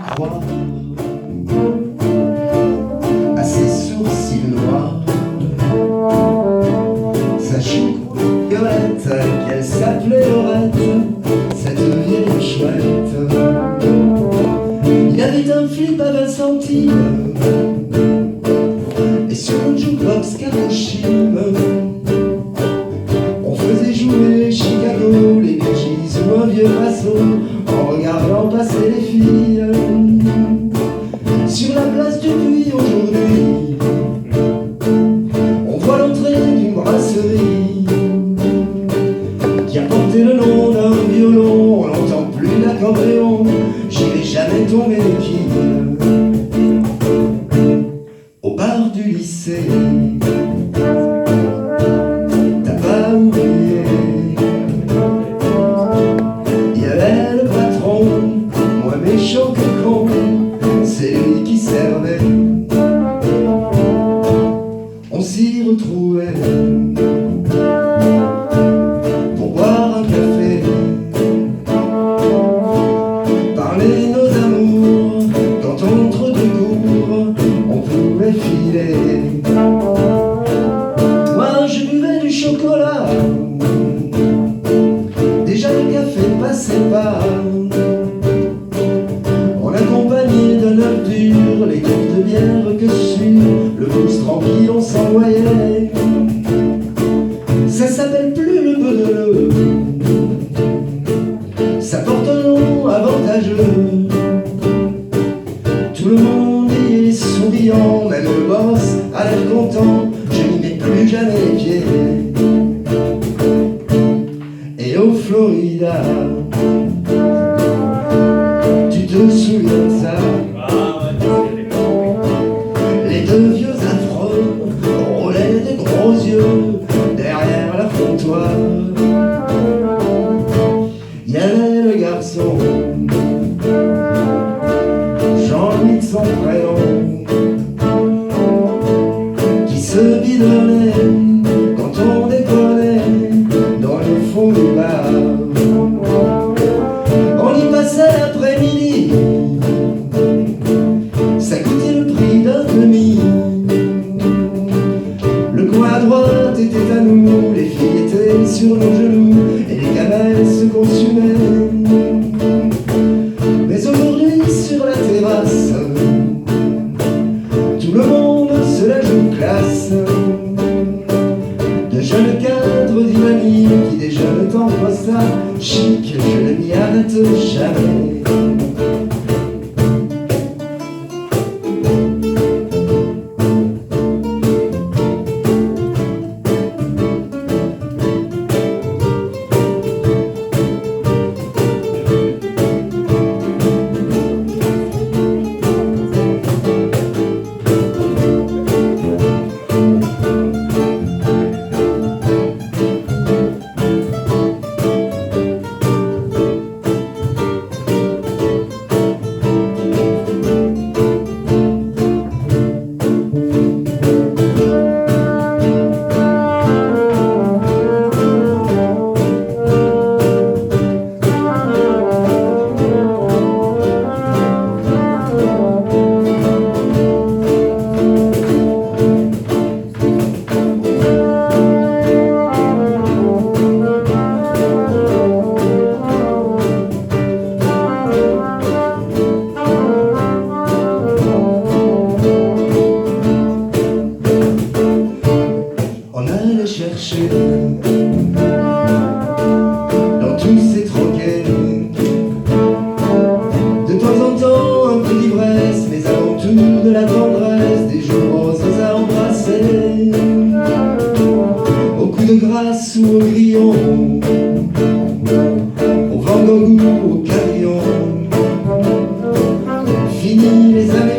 croire à ses sourcils noirs, sa chouque violette qu'elle s'appelait Laurette, cette vieille chouette. Il y avait un flip à 20 centimes et sur une jukebox Karoshim on faisait jouer Chicago, les Bee Gees ou un vieux Paso en regardant passer les filles. Sur la place du Puy aujourd'hui, on voit l'entrée d'une brasserie qui a porté le nom d'un violon. On n'entend plus d'accordéon, j'y vais jamais tomber les pieds. Au bar du lycée, t'as pas oublié, il y avait le patron, moins méchant que con, c'est lui qui servait. On s'y retrouvait pour boire un café, parler nos amours quand entre deux cours on pouvait filer. Moi je buvais du chocolat, déjà le café passait pas, en accompagné d'un œuf dur, les cuves de bière que sur le pouce tranquille on s'envoyait. Ça s'appelle plus le Bedeleu, ça porte un nom avantageux. Tout le monde y est souriant, même le boss a l'air content, je n'y mets plus jamais les pieds. Et au Florida, tu te souviens de ça? Les deux vieux affreux roulaient des gros yeux derrière la comptoir. Il y avait le garçon, Jean-Louis de son prénom, qui se bidonnait quand on déconnait dans le fond du bar. On y passait l'après-midi, ça coûtait le prix d'un demi. Le coin à droite était à nous, les filles étaient sur nos genoux et les gamelles se consumaient. Mais aujourd'hui sur la terrasse, tout le monde se la joue classe. De jeunes cadres dynamiques qui déjeunent en posta chic, je ne m'y arrête jamais. Chercher dans tous ces troquets, de temps en temps un peu d'ivresse, mais avant tout de la tendresse, des jours roses à embrasser, au coup de grâce ou au grillon, au Van Gogh ou au carillon. Fini les années